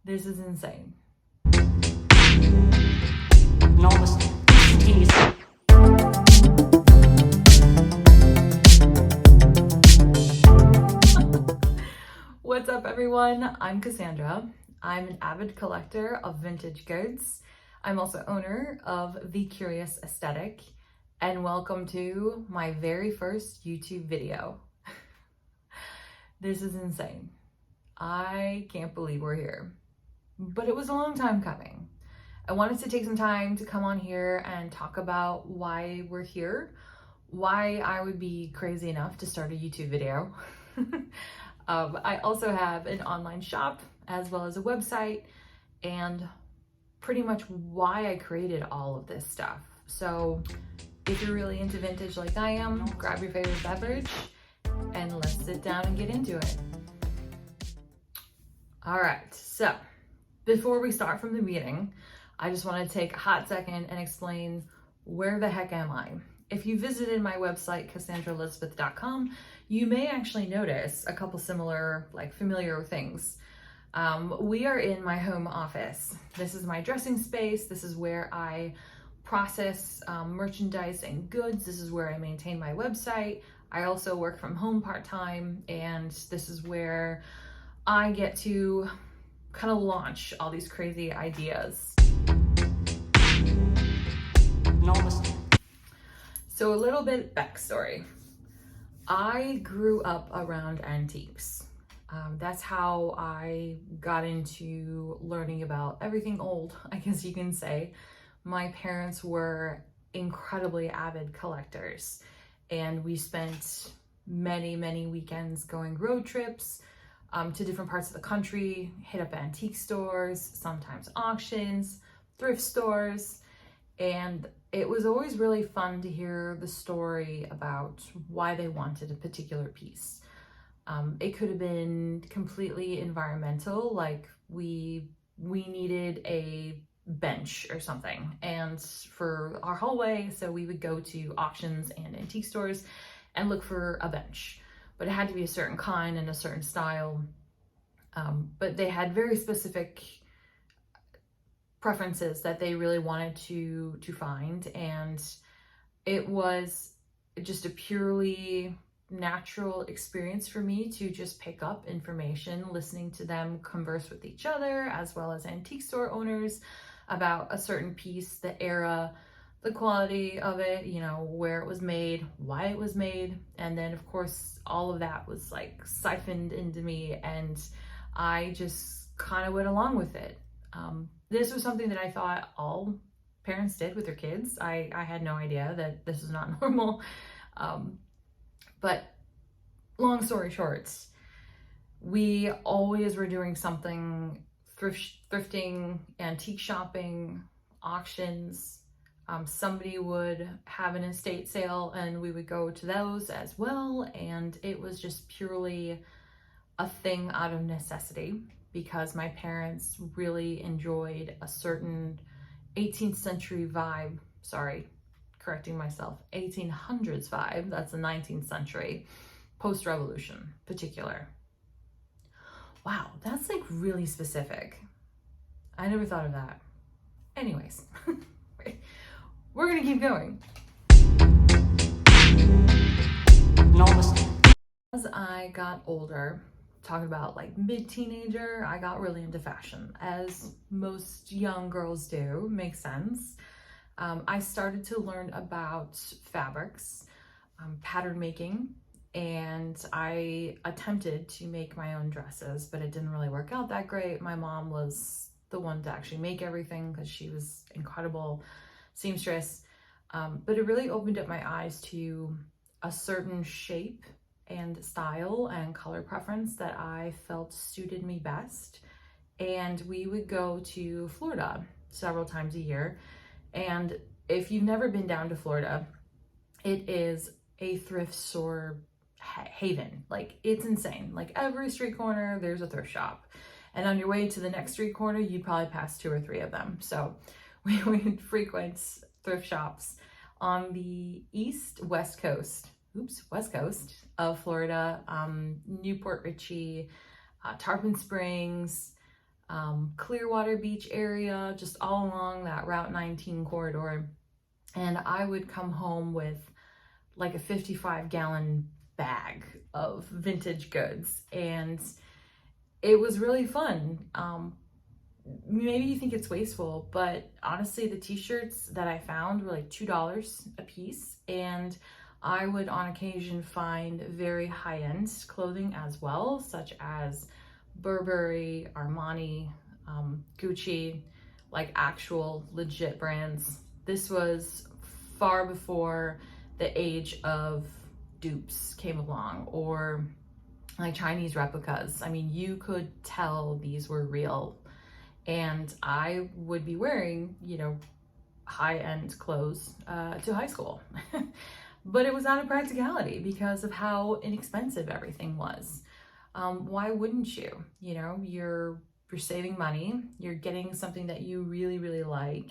This is insane. Enormous, instantaneous. What's up, everyone? I'm Cassandra. I'm an avid collector of vintage goods. I'm also owner of The Curious Aesthetic, and welcome to my very first YouTube video. This is insane. I can't believe we're here, but it was a long time coming. I wanted to take some time to come on here and talk about why we're here, why I would be crazy enough to start a YouTube video. I also have an online shop as well as a website, and pretty much why I created all of this stuff. So if you're really into vintage like I am, grab your favorite beverage and let's sit down and get into it. All right, so before we start from the beginning, I just want to take a hot second and explain where the heck am I? If you visited my website, CassandraElizabeth.com, you may actually notice a couple similar, familiar things. We are in my home office. This is my dressing space. This is where I process merchandise and goods. This is where I maintain my website. I also work from home part-time, and this is where I get to kind of launch all these crazy ideas. Enormous. So a little bit backstory. I grew up around antiques. That's how I got into learning about everything old, I guess you can say. My parents were incredibly avid collectors, and we spent many weekends going road trips to different parts of the country, hit up antique stores, sometimes auctions, thrift stores, and it was always really fun to hear the story about why they wanted a particular piece. It could have been completely environmental, like we needed a bench or something, and for our hallway, so we would go to auctions and antique stores and look for a bench, but it had to be a certain kind and a certain style. But they had very specific preferences that they really wanted to find, and it was just a purely natural experience for me to just pick up information, listening to them converse with each other as well as antique store owners about a certain piece, the era, the quality of it, where it was made, why it was made, and then of course all of that was siphoned into me, and I just kind of went along with it. This was something that I thought all parents did with their kids. I had no idea that this is not normal. But long story short, we always were doing something, thrifting, antique shopping, auctions. Somebody would have an estate sale and we would go to those as well. And it was just purely a thing out of necessity, because my parents really enjoyed a certain 18th century vibe, correcting myself, 1800s vibe, that's the 19th century, post-revolution particular. Wow, that's really specific. I never thought of that. Anyways, we're gonna keep going. Enormous. As I got older, talking about mid-teenager, I got really into fashion, as most young girls do. Makes sense. I started to learn about fabrics, pattern making, and I attempted to make my own dresses, but it didn't really work out that great. My mom was the one to actually make everything because she was incredible seamstress, but it really opened up my eyes to a certain shape and style and color preference that I felt suited me best. And we would go to Florida several times a year. And if you've never been down to Florida, it is a thrift store haven. It's insane. Every street corner, there's a thrift shop. And on your way to the next street corner, you'd probably pass 2 or 3 of them. So we would frequent thrift shops on the west coast of Florida, Newport Richey, Tarpon Springs, Clearwater Beach area, just all along that Route 19 corridor. And I would come home with like a 55-gallon bag of vintage goods, and it was really fun. Maybe you think it's wasteful, but honestly, the t-shirts that I found were like $2 a piece, and I would on occasion find very high-end clothing as well, such as Burberry, Armani, Gucci, like actual legit brands. This was far before the age of dupes came along, or like Chinese replicas. I mean, you could tell these were real. And I would be wearing, high-end clothes to high school. But it was out of practicality because of how inexpensive everything was. Why wouldn't you? You're saving money, you're getting something that you really, really like,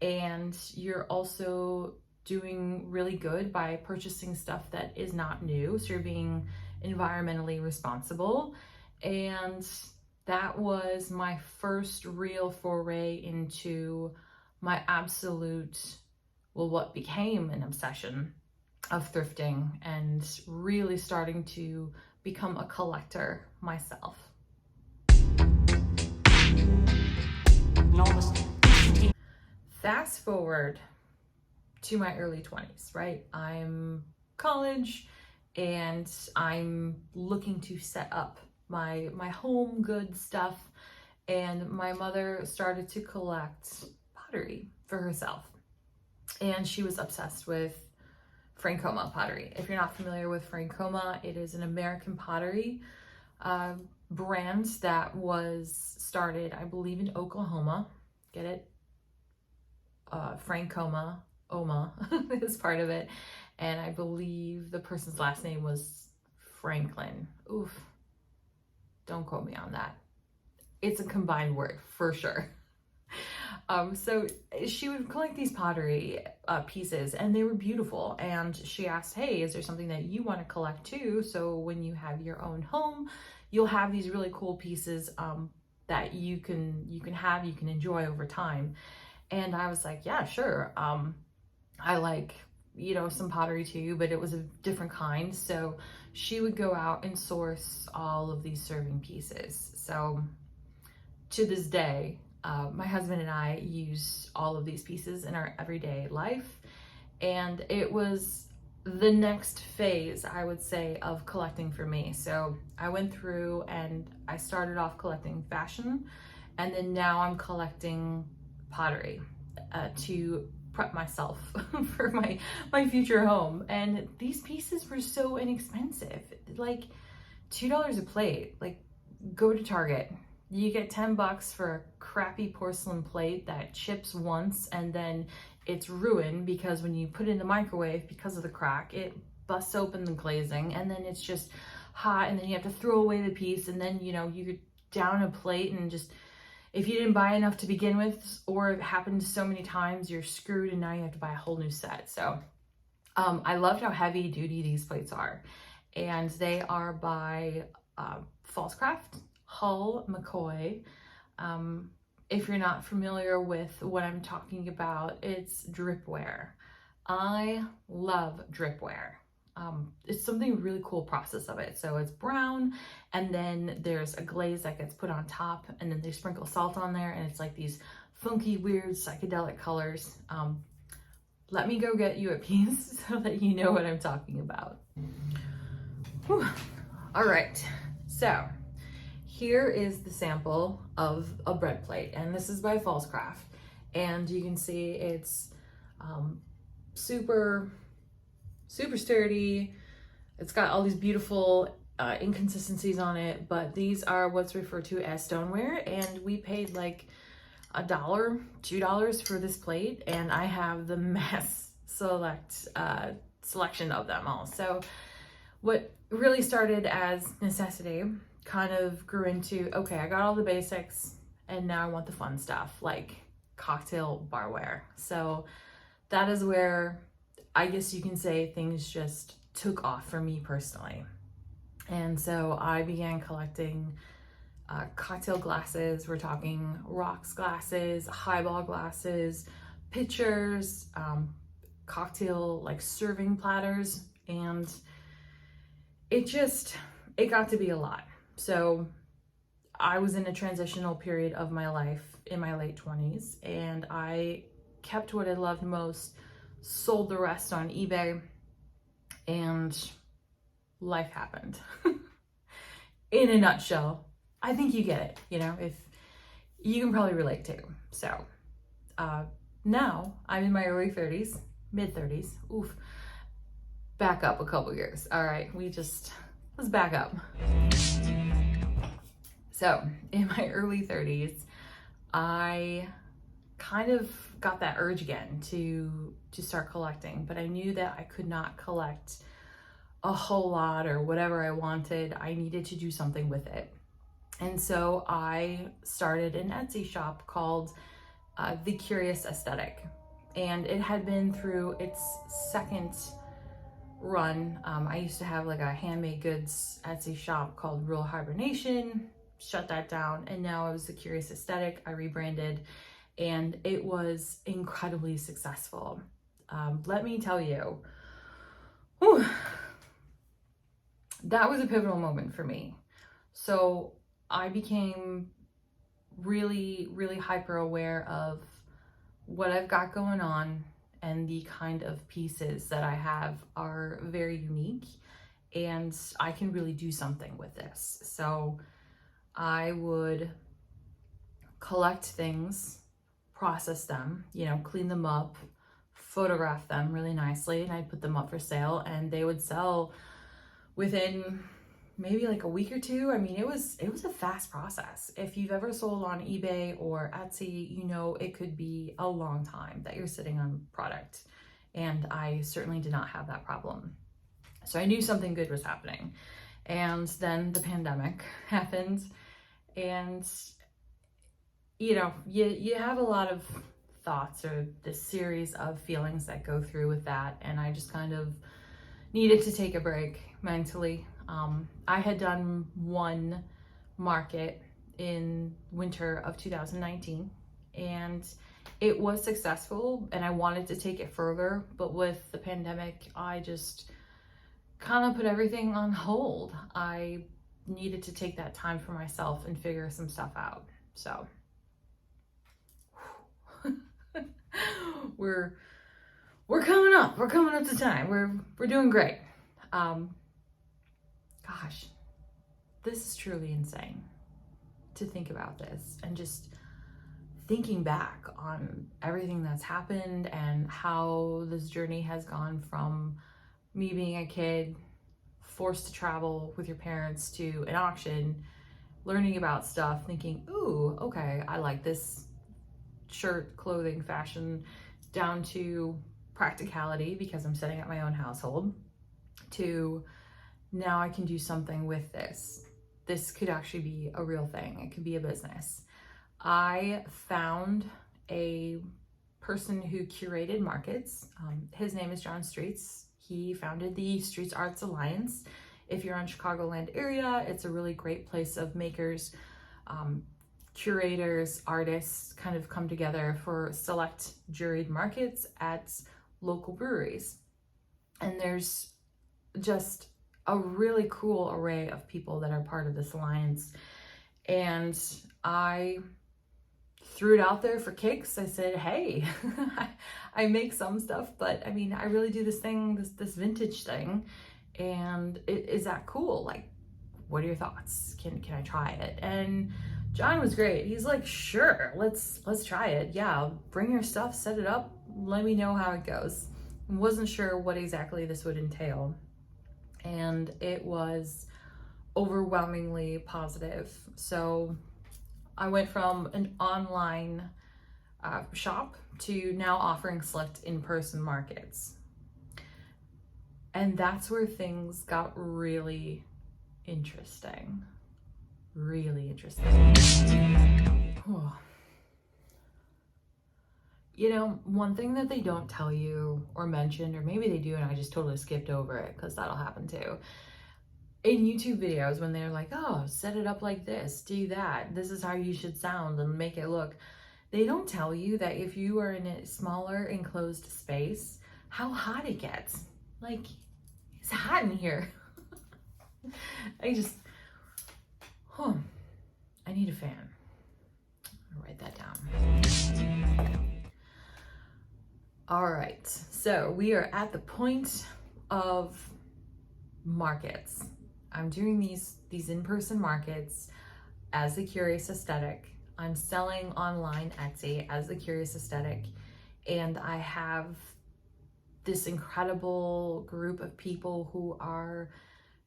and you're also doing really good by purchasing stuff that is not new. So you're being environmentally responsible. And that was my first real foray into my absolute, what became an obsession of thrifting, and really starting to become a collector myself. Fast forward to my early 20s, right? I'm college and I'm looking to set up my home good stuff, and my mother started to collect pottery for herself, and she was obsessed with Frankoma pottery. If you're not familiar with Frankoma, it is an American pottery brand that was started, I believe, in Oklahoma. Get it? Frankoma, Oma is part of it, and I believe the person's last name was Franklin. Oof. Don't quote me on that. It's a combined word for sure. So she would collect these pottery pieces, and they were beautiful. And she asked, hey, is there something that you want to collect too? So when you have your own home, you'll have these really cool pieces that you can enjoy over time. And I was like, yeah, sure. I like, some pottery too, but it was a different kind. So she would go out and source all of these serving pieces. So to this day, my husband and I use all of these pieces in our everyday life. And it was the next phase, I would say, of collecting for me. So I went through and I started off collecting fashion, and then now I'm collecting pottery to prep myself for my future home. And these pieces were so inexpensive, like $2 a plate. Like, go to Target, you get $10 for a crappy porcelain plate that chips once and then it's ruined because when you put it in the microwave, because of the crack, it busts open the glazing, and then it's just hot, and then you have to throw away the piece, and then you could down a plate, and just, if you didn't buy enough to begin with, or it happened so many times, you're screwed, and now you have to buy a whole new set. So I loved how heavy duty these plates are, and they are by Falscraft, Hull, McCoy. If you're not familiar with what I'm talking about, it's dripware. I love dripware. It's something really cool process of it. So it's brown, and then there's a glaze that gets put on top, and then they sprinkle salt on there, and it's like these funky, weird, psychedelic colors. Let me go get you a piece so that you know what I'm talking about. Whew. All right, so here is the sample of a bread plate, and this is by Falscraft, and you can see it's super sturdy. It's got all these beautiful inconsistencies on it, but these are what's referred to as stoneware, and we paid like $1, $2 for this plate, and I have the mass selection of them all. So what really started as necessity kind of grew into, okay, I got all the basics, and now I want the fun stuff, like cocktail barware. So that is where I guess you can say things just took off for me personally. And so I began collecting cocktail glasses. We're talking rocks glasses, highball glasses, pitchers, cocktail like serving platters, and it got to be a lot. So I was in a transitional period of my life in my late 20s, and I kept what I loved most, sold the rest on eBay, and life happened. In a nutshell, I think you get it, if you can probably relate to. So now I'm in my early 30s, mid 30s. Oof. Back up a couple years. All right, let's back up. So in my early 30s, I kind of got that urge again to start collecting, but I knew that I could not collect a whole lot or whatever I wanted. I needed to do something with it. And so I started an Etsy shop called The Curious Aesthetic. And it had been through its second run. I used to have like a handmade goods Etsy shop called Real Hibernation, shut that down, and now it was The Curious Aesthetic. I rebranded, and it was incredibly successful. Let me tell you, whew, that was a pivotal moment for me. So I became really, really hyper aware of what I've got going on, and the kind of pieces that I have are very unique, and I can really do something with this. So I would collect things, process them, clean them up, photograph them really nicely, and I'd put them up for sale, and they would sell within maybe like a week or two. I mean, it was a fast process. If you've ever sold on eBay or Etsy, it could be a long time that you're sitting on product. And I certainly did not have that problem. So I knew something good was happening. And then the pandemic happened, and you have a lot of thoughts, or this series of feelings that go through with that. And I just kind of needed to take a break mentally. I had done one market in winter of 2019, and it was successful, and I wanted to take it further, but with the pandemic, I just kind of put everything on hold. I needed to take that time for myself and figure some stuff out. So we're coming up. We're coming up to time. We're doing great. Gosh, this is truly insane to think about this, and just thinking back on everything that's happened and how this journey has gone from me being a kid, forced to travel with your parents, to an auction, learning about stuff, thinking, ooh, okay, I like this shirt, clothing, fashion, down to practicality because I'm setting up my own household, to now I can do something with this. This could actually be a real thing. It could be a business. I found a person who curated markets. His name is John Streets. He founded the Streets Arts Alliance. If you're in Chicagoland area, it's a really great place of makers, curators, artists kind of come together for select juried markets at local breweries. And there's just a really cool array of people that are part of this alliance. And I threw it out there for kicks. I said, hey, I make some stuff, but I mean, I really do this thing, this vintage thing. And is that cool? Like, what are your thoughts? Can I try it? And John was great. He's like, sure, let's try it. Yeah, bring your stuff, set it up, let me know how it goes. I wasn't sure what exactly this would entail. And it was overwhelmingly positive. So I went from an online shop to now offering select in-person markets. And that's where things got really interesting. Really interesting. One thing that they don't tell you or mention, or maybe they do and I just totally skipped over it because that'll happen too. in YouTube videos when they're like, oh, set it up like this, do that, this is how you should sound and make it look. They don't tell you that if you are in a smaller enclosed space, how hot it gets. Like, it's hot in here. I just, I need a fan. I'll write that down. All right, so we are at the point of markets. I'm doing these in-person markets as the Curious Aesthetic. I'm selling online Etsy as the Curious Aesthetic, and I have this incredible group of people who are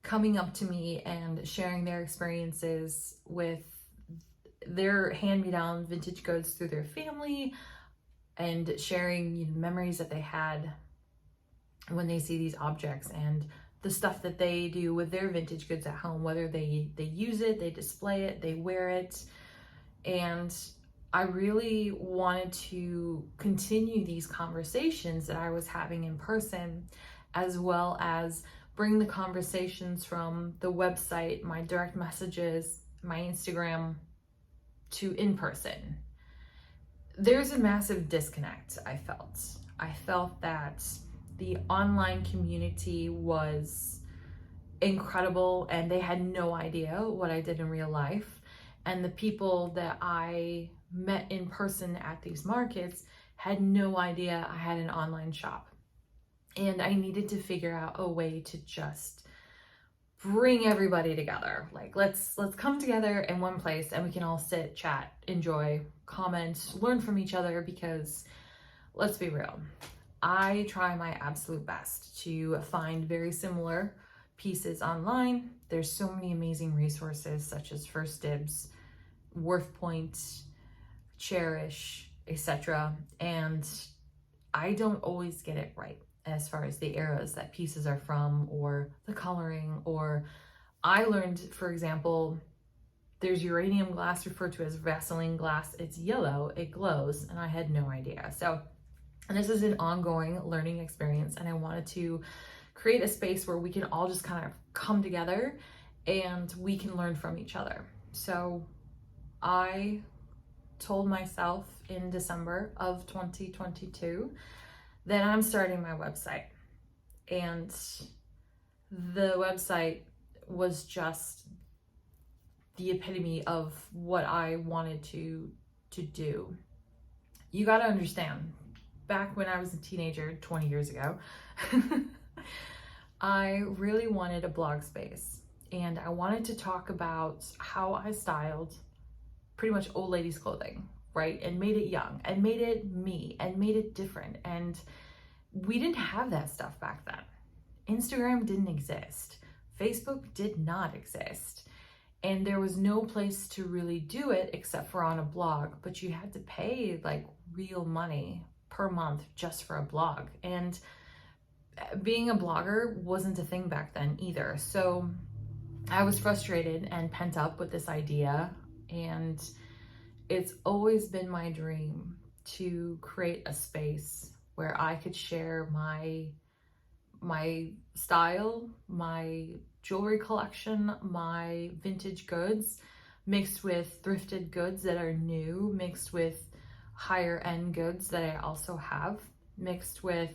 coming up to me and sharing their experiences with their hand-me-down vintage goods through their family, and sharing memories that they had when they see these objects, and the stuff that they do with their vintage goods at home, whether they use it, they display it, they wear it. And I really wanted to continue these conversations that I was having in person, as well as bring the conversations from the website, my direct messages, my Instagram, to in person. There's a massive disconnect, I felt. I felt that the online community was incredible and they had no idea what I did in real life. And the people that I met in person at these markets had no idea I had an online shop. And I needed to figure out a way to just bring everybody together. Like, let's come together in one place and we can all sit, chat, enjoy, comment, learn from each other, because let's be real, I try my absolute best to find very similar pieces online. There's so many amazing resources such as First Dibs, WorthPoint, Cherish, etc. And I don't always get it right as far as the eras that pieces are from, or the coloring. Or I learned, for example, there's uranium glass referred to as Vaseline glass. It's yellow, it glows, and I had no idea. So this is an ongoing learning experience, and I wanted to create a space where we can all just kind of come together and we can learn from each other. So I told myself in December of 2022 that I'm starting my website. And the website was just the epitome of what I wanted to do. You got to understand, back when I was a teenager 20 years ago, I really wanted a blog space, and I wanted to talk about how I styled pretty much old ladies clothing, right? And made it young and made it me and made it different. And we didn't have that stuff back then. Instagram didn't exist. Facebook did not exist. And there was no place to really do it except for on a blog, but you had to pay like real money per month just for a blog. And being a blogger wasn't a thing back then either. So I was frustrated and pent up with this idea, and it's always been my dream to create a space where I could share my style, my jewelry collection, my vintage goods, mixed with thrifted goods that are new, mixed with higher end goods that I also have, mixed with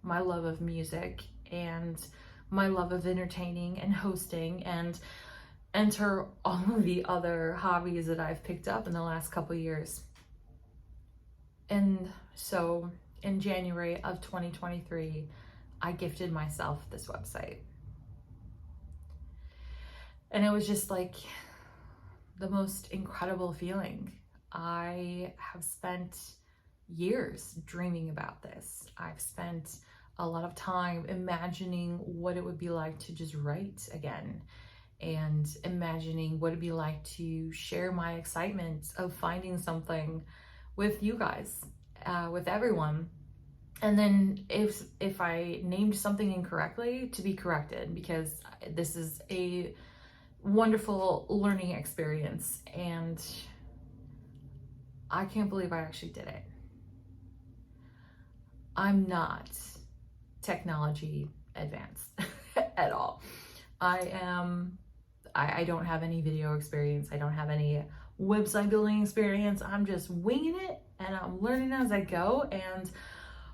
my love of music and my love of entertaining and hosting, and enter all of the other hobbies that I've picked up in the last couple years. And so in January of 2023, I gifted myself this website. And it was just like the most incredible feeling. I have spent years dreaming about this. I've spent a lot of time imagining what it would be like to just write again, and imagining what it'd be like to share my excitement of finding something with you guys, with everyone. And then if I named something incorrectly, to be corrected, because this is a wonderful learning experience, and I can't believe I actually did it. I'm not technology advanced at all. I don't have any video experience. I don't have any website building experience. I'm just winging it and I'm learning as I go, and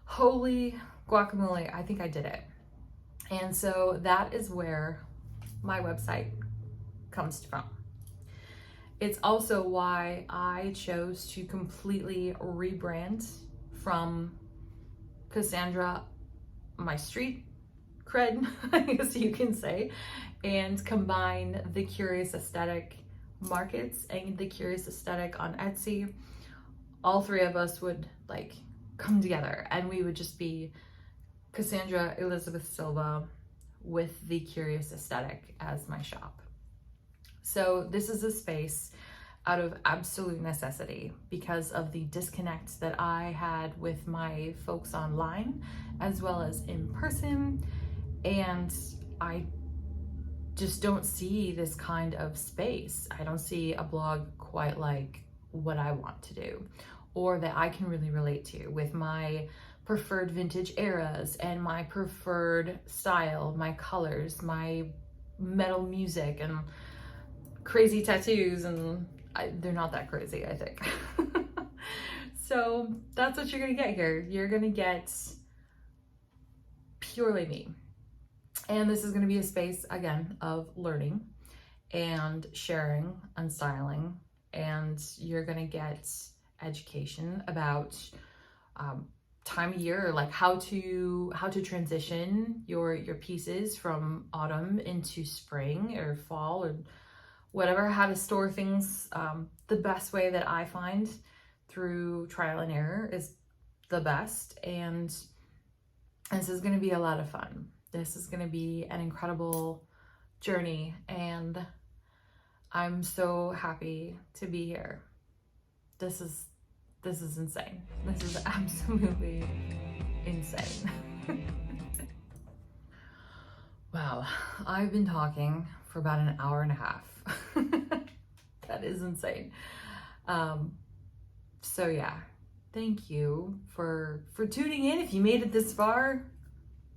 holy guacamole, I think I did it. And so that is where my website comes from. It's also why I chose to completely rebrand from Cassandra, my street cred, I guess you can say, and combine the Curious Aesthetic markets and the Curious Aesthetic on Etsy. All three of us would like come together and we would just be Cassandra Elizabeth Silva with the Curious Aesthetic as my shop. So this is a space out of absolute necessity because of the disconnect that I had with my folks online as well as in person. And I just don't see this kind of space. I don't see a blog quite like what I want to do, or that I can really relate to, with my preferred vintage eras and my preferred style, my colors, my metal music and crazy tattoos, and they're not that crazy, I think. So that's what you're gonna get here. You're gonna get purely me. And this is gonna be a space, again, of learning and sharing and styling. And you're gonna get education about time of year, like how to transition your pieces from autumn into spring or fall or whatever, how to store things. The best way that I find through trial and error is the best. And this is going to be a lot of fun. This is going to be an incredible journey, and I'm so happy to be here. This is insane. This is absolutely insane. Wow, I've been talking for about an hour and a half. That is insane. So yeah, thank you for tuning in. If you made it this far,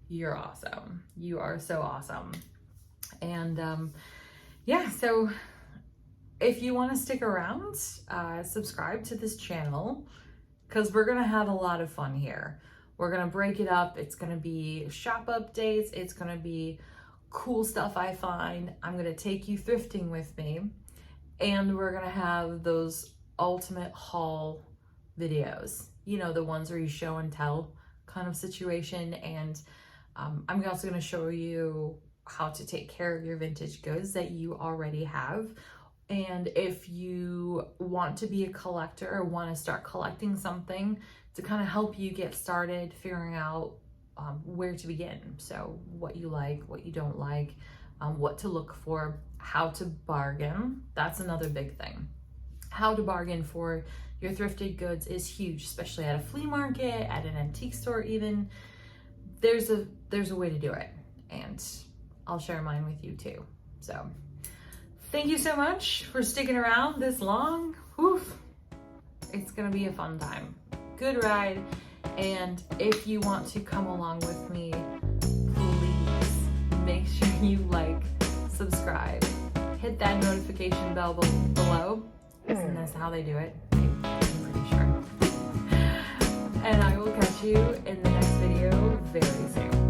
you're awesome. You are so awesome. And yeah, so if you want to stick around, subscribe to this channel, because we're gonna have a lot of fun here. We're gonna break it up. It's gonna be shop updates. It's gonna be cool stuff I find. I'm gonna take you thrifting with me, and we're gonna have those ultimate haul videos, you know, the ones where you show and tell kind of situation. And I'm also gonna show you how to take care of your vintage goods that you already have. And if you want to be a collector or want to start collecting something, to kind of help you get started figuring out where to begin. So what you like, what you don't like, what to look for, how to bargain. That's another big thing. How to bargain for your thrifted goods is huge, especially at a flea market, at an antique store even. There's a way to do it, and I'll share mine with you too. So thank you so much for sticking around this long. Oof. It's gonna be a fun time. Good ride. And if you want to come along with me, please make sure you like, subscribe, hit that notification bell below. Isn't this how they do it? I'm pretty sure. And I will catch you in the next video very soon.